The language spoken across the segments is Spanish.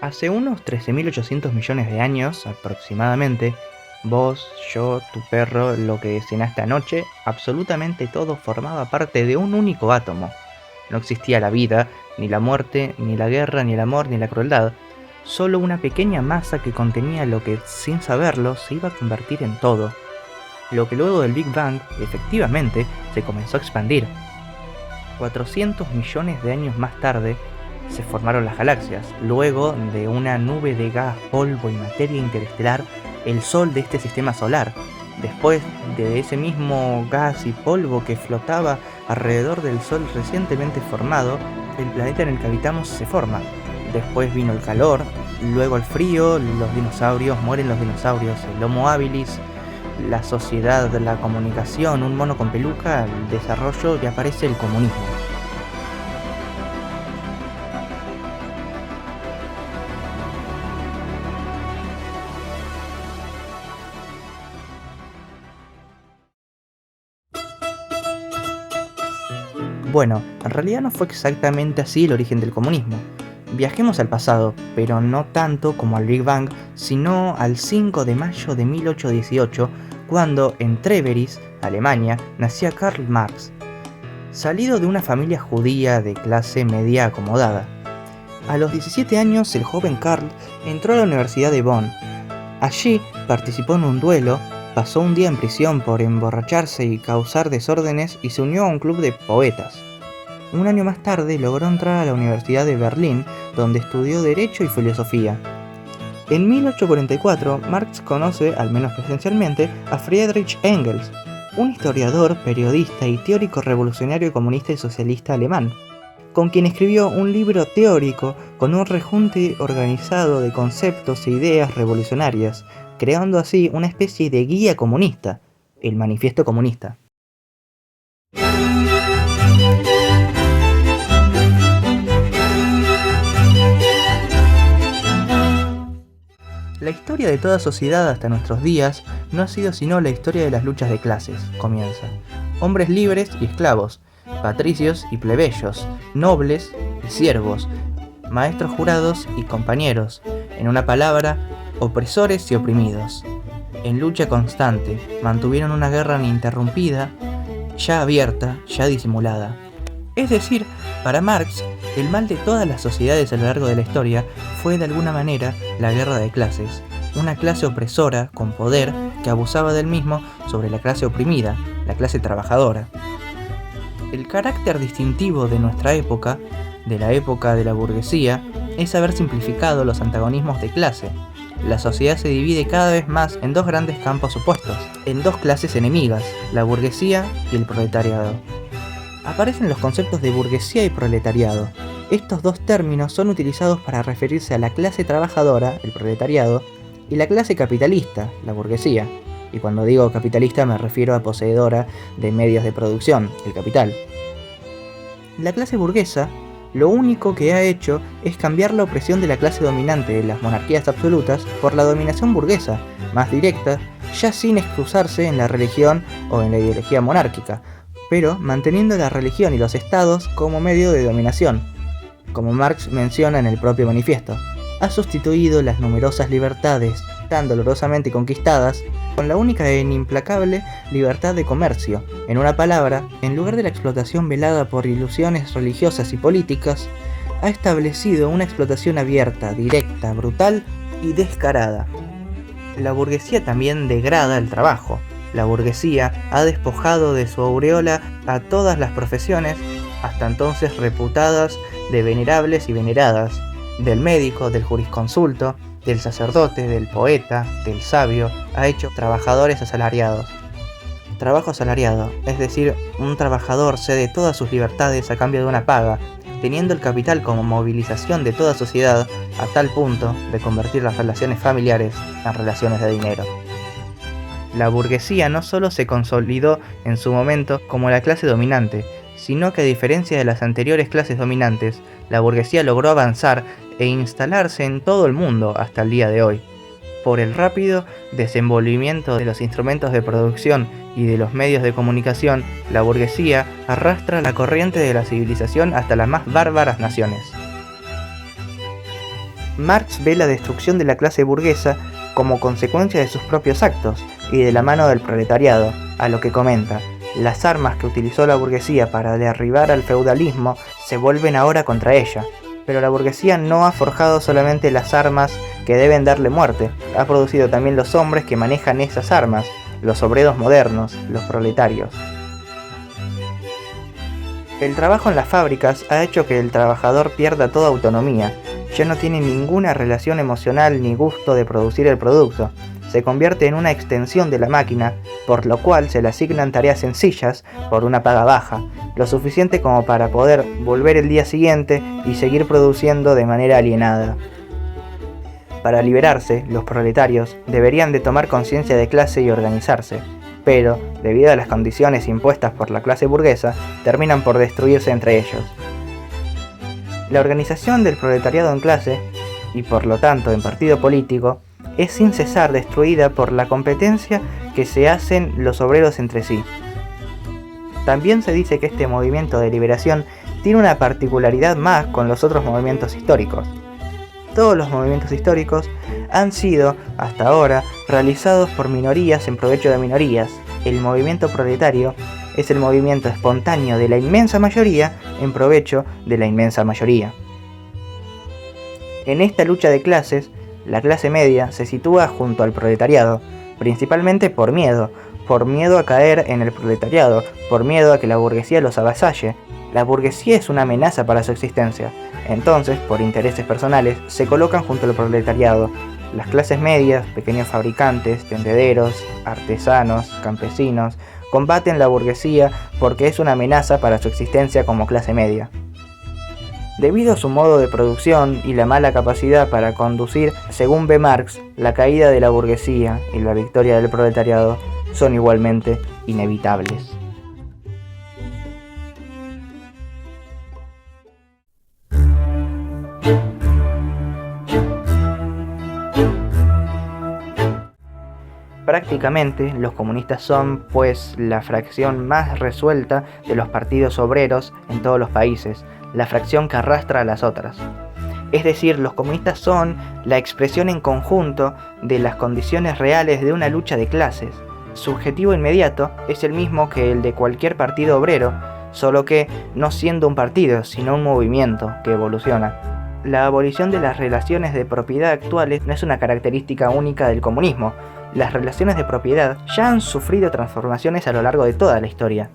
Hace unos 13.800 millones de años aproximadamente, vos, yo, tu perro, lo que cenaste anoche, absolutamente todo formaba parte de un único átomo. No existía la vida, ni la muerte, ni la guerra, ni el amor, ni la crueldad, solo una pequeña masa que contenía lo que, sin saberlo, se iba a convertir en todo. Lo que luego del Big Bang, efectivamente, se comenzó a expandir. 400 millones de años más tarde, se formaron las galaxias. Luego de una nube de gas, polvo y materia interestelar, el Sol de este sistema solar. Después de ese mismo gas y polvo que flotaba alrededor del Sol recientemente formado, el planeta en el que habitamos se forma. Después vino el calor, luego el frío, los dinosaurios, mueren los dinosaurios, el Homo habilis, la sociedad, la comunicación, un mono con peluca, el desarrollo y aparece el comunismo. Bueno, en realidad no fue exactamente así el origen del comunismo. Viajemos al pasado, pero no tanto como al Big Bang, sino al 5 de mayo de 1818, cuando en Treveris, Alemania, nacía Karl Marx, salido de una familia judía de clase media acomodada. A los 17 años, el joven Karl entró a la Universidad de Bonn. Allí participó en un duelo, pasó un día en prisión por emborracharse y causar desórdenes y se unió a un club de poetas. Un año más tarde logró entrar a la Universidad de Berlín, donde estudió Derecho y Filosofía. En 1844, Marx conoce, al menos presencialmente, a Friedrich Engels, un historiador, periodista y teórico revolucionario comunista y socialista alemán, con quien escribió un libro teórico con un rejunte organizado de conceptos e ideas revolucionarias, creando así una especie de guía comunista, el Manifiesto Comunista. La historia de toda sociedad hasta nuestros días no ha sido sino la historia de las luchas de clases, comienza. Hombres libres y esclavos, patricios y plebeyos, nobles y siervos, maestros jurados y compañeros, en una palabra, opresores y oprimidos. En lucha constante, mantuvieron una guerra ininterrumpida, ya abierta, ya disimulada. Es decir, para Marx, el mal de todas las sociedades a lo largo de la historia fue de alguna manera la guerra de clases, una clase opresora con poder que abusaba del mismo sobre la clase oprimida, la clase trabajadora. El carácter distintivo de nuestra época, de la época de la burguesía, es haber simplificado los antagonismos de clase. La sociedad se divide cada vez más en dos grandes campos opuestos, en dos clases enemigas, la burguesía y el proletariado. Aparecen los conceptos de burguesía y proletariado. Estos dos términos son utilizados para referirse a la clase trabajadora, el proletariado, y la clase capitalista, la burguesía. Y cuando digo capitalista me refiero a poseedora de medios de producción, el capital. La clase burguesa lo único que ha hecho es cambiar la opresión de la clase dominante de las monarquías absolutas por la dominación burguesa, más directa, ya sin excusarse en la religión o en la ideología monárquica, pero manteniendo la religión y los estados como medio de dominación. Como Marx menciona en el propio manifiesto, ha sustituido las numerosas libertades tan dolorosamente conquistadas con la única e implacable libertad de comercio. En una palabra, en lugar de la explotación velada por ilusiones religiosas y políticas, ha establecido una explotación abierta, directa, brutal y descarada. La burguesía también degrada el trabajo. La burguesía ha despojado de su aureola a todas las profesiones, hasta entonces reputadas de venerables y veneradas, del médico, del jurisconsulto, del sacerdote, del poeta, del sabio, ha hecho trabajadores asalariados. Trabajo asalariado, es decir, un trabajador cede todas sus libertades a cambio de una paga, teniendo el capital como movilización de toda sociedad a tal punto de convertir las relaciones familiares en relaciones de dinero. La burguesía no solo se consolidó en su momento como la clase dominante, sino que a diferencia de las anteriores clases dominantes, la burguesía logró avanzar e instalarse en todo el mundo hasta el día de hoy. Por el rápido desenvolvimiento de los instrumentos de producción y de los medios de comunicación, la burguesía arrastra la corriente de la civilización hasta las más bárbaras naciones. Marx ve la destrucción de la clase burguesa como consecuencia de sus propios actos y de la mano del proletariado, a lo que comenta: las armas que utilizó la burguesía para derribar al feudalismo se vuelven ahora contra ella. Pero la burguesía no ha forjado solamente las armas que deben darle muerte, ha producido también los hombres que manejan esas armas, los obreros modernos, los proletarios. El trabajo en las fábricas ha hecho que el trabajador pierda toda autonomía, ya no tiene ninguna relación emocional ni gusto de producir el producto, se convierte en una extensión de la máquina, por lo cual se le asignan tareas sencillas por una paga baja, lo suficiente como para poder volver el día siguiente y seguir produciendo de manera alienada. Para liberarse, los proletarios deberían de tomar conciencia de clase y organizarse, pero, debido a las condiciones impuestas por la clase burguesa, terminan por destruirse entre ellos. La organización del proletariado en clase, y por lo tanto en partido político, es sin cesar destruida por la competencia que se hacen los obreros entre sí. También se dice que este movimiento de liberación tiene una particularidad más con los otros movimientos históricos. Todos los movimientos históricos han sido, hasta ahora, realizados por minorías en provecho de minorías. El movimiento proletario es el movimiento espontáneo de la inmensa mayoría en provecho de la inmensa mayoría. En esta lucha de clases, la clase media se sitúa junto al proletariado, principalmente por miedo a caer en el proletariado, por miedo a que la burguesía los avasalle. La burguesía es una amenaza para su existencia, entonces, por intereses personales, se colocan junto al proletariado. Las clases medias, pequeños fabricantes, tendederos, artesanos, campesinos, combaten la burguesía porque es una amenaza para su existencia como clase media. Debido a su modo de producción y la mala capacidad para conducir, según ve Marx, la caída de la burguesía y la victoria del proletariado son igualmente inevitables. Prácticamente, los comunistas son, pues, la fracción más resuelta de los partidos obreros en todos los países, la fracción que arrastra a las otras. Es decir, los comunistas son la expresión en conjunto de las condiciones reales de una lucha de clases. Su objetivo inmediato es el mismo que el de cualquier partido obrero, solo que no siendo un partido, sino un movimiento que evoluciona. La abolición de las relaciones de propiedad actuales no es una característica única del comunismo. Las relaciones de propiedad ya han sufrido transformaciones a lo largo de toda la historia.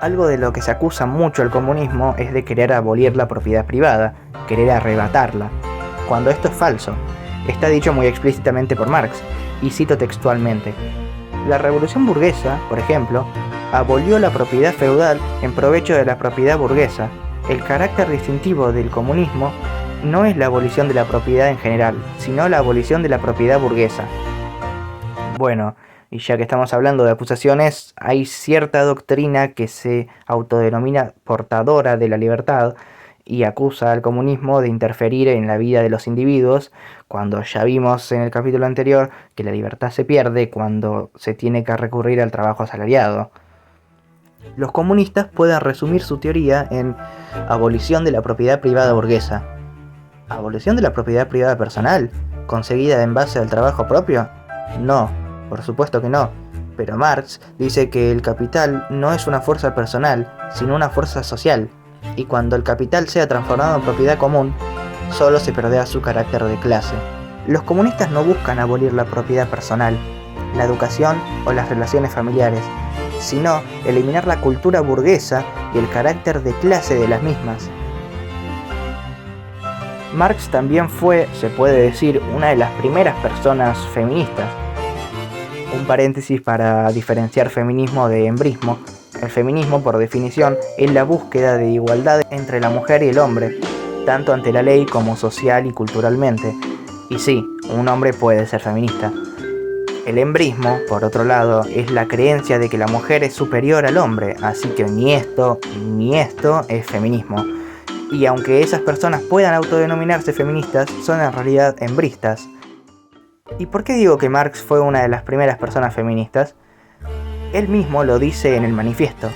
Algo de lo que se acusa mucho al comunismo es de querer abolir la propiedad privada, querer arrebatarla, cuando esto es falso. Está dicho muy explícitamente por Marx, y cito textualmente: la revolución burguesa, por ejemplo, abolió la propiedad feudal en provecho de la propiedad burguesa. El carácter distintivo del comunismo no es la abolición de la propiedad en general, sino la abolición de la propiedad burguesa. Bueno, y ya que estamos hablando de acusaciones, hay cierta doctrina que se autodenomina portadora de la libertad y acusa al comunismo de interferir en la vida de los individuos, cuando ya vimos en el capítulo anterior que la libertad se pierde cuando se tiene que recurrir al trabajo asalariado. Los comunistas pueden resumir su teoría en abolición de la propiedad privada burguesa. ¿Abolición de la propiedad privada personal, conseguida en base al trabajo propio? No, por supuesto que no. Pero Marx dice que el capital no es una fuerza personal, sino una fuerza social, y cuando el capital sea transformado en propiedad común, solo se perderá su carácter de clase. Los comunistas no buscan abolir la propiedad personal, la educación o las relaciones familiares, sino eliminar la cultura burguesa y el carácter de clase de las mismas. Marx también fue, se puede decir, una de las primeras personas feministas. Un paréntesis para diferenciar feminismo de embrismo. El feminismo, por definición, es la búsqueda de igualdad entre la mujer y el hombre, tanto ante la ley como social y culturalmente. Y sí, un hombre puede ser feminista. El embrismo, por otro lado, es la creencia de que la mujer es superior al hombre, así que ni esto es feminismo. Y aunque esas personas puedan autodenominarse feministas, son en realidad embristas. ¿Y por qué digo que Marx fue una de las primeras personas feministas? Él mismo lo dice en el manifiesto.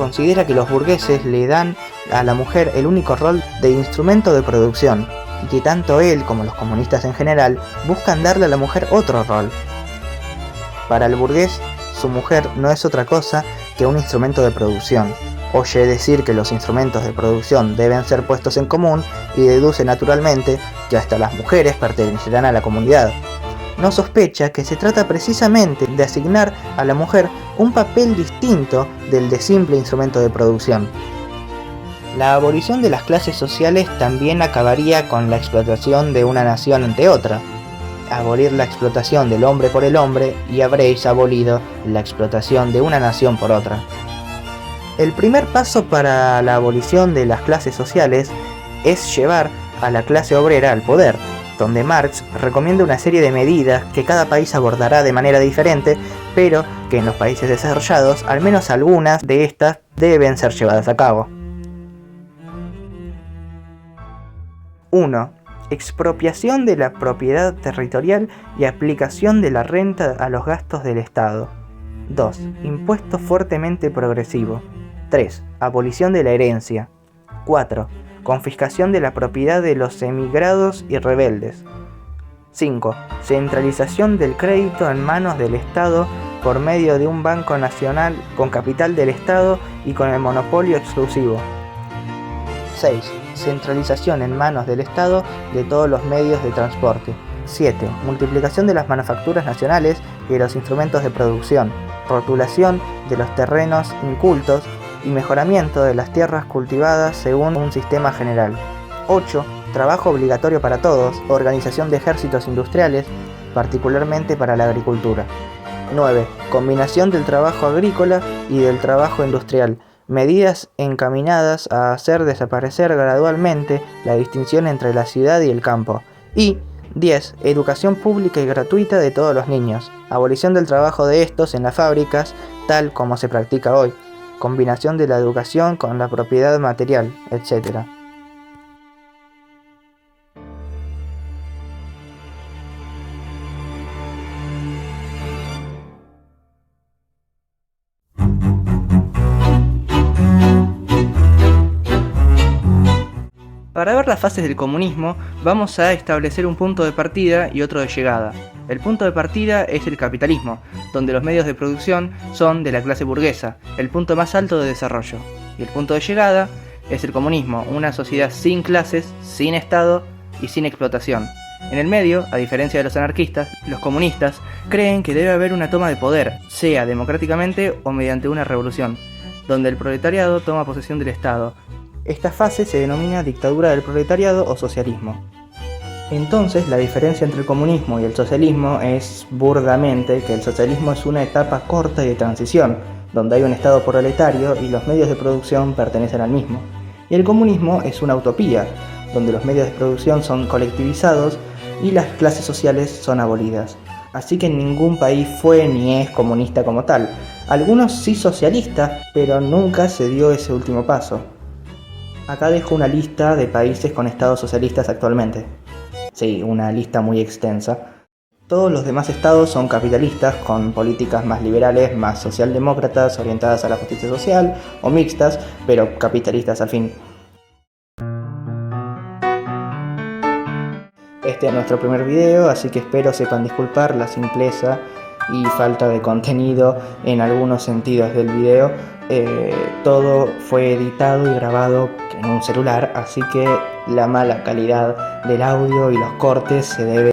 considera que los burgueses le dan a la mujer el único rol de instrumento de producción, y que tanto él como los comunistas en general buscan darle a la mujer otro rol. Para el burgués, su mujer no es otra cosa que un instrumento de producción. Oye decir que los instrumentos de producción deben ser puestos en común y deduce naturalmente que hasta las mujeres pertenecerán a la comunidad. No sospecha que se trata precisamente de asignar a la mujer un papel distinto del de simple instrumento de producción. La abolición de las clases sociales también acabaría con la explotación de una nación ante otra. Abolir la explotación del hombre por el hombre y habréis abolido la explotación de una nación por otra. El primer paso para la abolición de las clases sociales es llevar a la clase obrera al poder, donde Marx recomienda una serie de medidas que cada país abordará de manera diferente, pero que en los países desarrollados al menos algunas de estas deben ser llevadas a cabo. 1. Expropiación de la propiedad territorial y aplicación de la renta a los gastos del Estado. 2. Impuesto fuertemente progresivo. 3. Abolición de la herencia. 4. Confiscación de la propiedad de los emigrados y rebeldes. 5. Centralización del crédito en manos del Estado por medio de un banco nacional con capital del Estado y con el monopolio exclusivo. 6. Centralización en manos del Estado de todos los medios de transporte. 7. Multiplicación de las manufacturas nacionales y de los instrumentos de producción. Rotulación de los terrenos incultos y mejoramiento de las tierras cultivadas según un sistema general. 8. Trabajo obligatorio para todos, organización de ejércitos industriales, particularmente para la agricultura. 9. Combinación del trabajo agrícola y del trabajo industrial, medidas encaminadas a hacer desaparecer gradualmente la distinción entre la ciudad y el campo. Y 10. Educación pública y gratuita de todos los niños, abolición del trabajo de estos en las fábricas, tal como se practica hoy, combinación de la educación con la propiedad material, etc. Para ver las fases del comunismo, vamos a establecer un punto de partida y otro de llegada. El punto de partida es el capitalismo, donde los medios de producción son de la clase burguesa, el punto más alto de desarrollo. Y el punto de llegada es el comunismo, una sociedad sin clases, sin Estado y sin explotación. En el medio, a diferencia de los anarquistas, los comunistas creen que debe haber una toma de poder, sea democráticamente o mediante una revolución, donde el proletariado toma posesión del Estado. Esta fase se denomina dictadura del proletariado o socialismo. Entonces, la diferencia entre el comunismo y el socialismo es burdamente que el socialismo es una etapa corta y de transición, donde hay un Estado proletario y los medios de producción pertenecen al mismo. Y el comunismo es una utopía, donde los medios de producción son colectivizados y las clases sociales son abolidas. Así que ningún país fue ni es comunista como tal. Algunos sí socialistas, pero nunca se dio ese último paso. Acá dejo una lista de países con estados socialistas actualmente. Sí, una lista muy extensa. Todos los demás estados son capitalistas, con políticas más liberales, más socialdemócratas, orientadas a la justicia social, o mixtas, pero capitalistas al fin. Este es nuestro primer video, así que espero sepan disculpar la simpleza y falta de contenido en algunos sentidos del video. Todo fue editado y grabado en un celular, así que la mala calidad del audio y los cortes se debe